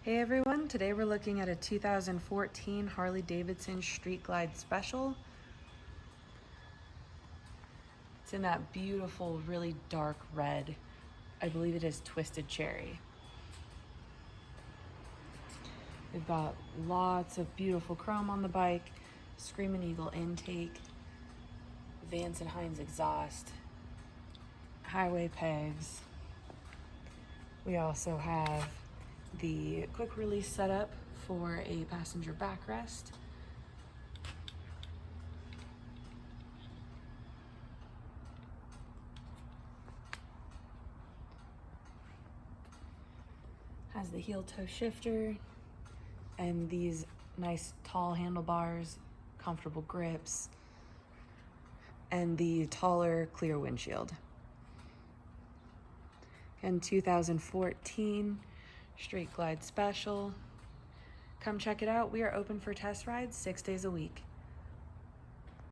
Hey everyone, today we're looking at a 2014 Harley Davidson Street Glide Special. It's in that beautiful, really dark red. I believe it is Twisted Cherry. We've got lots of beautiful chrome on the bike, Screamin' Eagle intake, Vance & Hines exhaust, highway pegs. We also have the quick release setup for a passenger backrest. Has the heel toe shifter and these nice tall handlebars, comfortable grips, and the taller clear windshield. And 2014 Street Glide Special. Come check it out. We are open for test rides 6 days a week.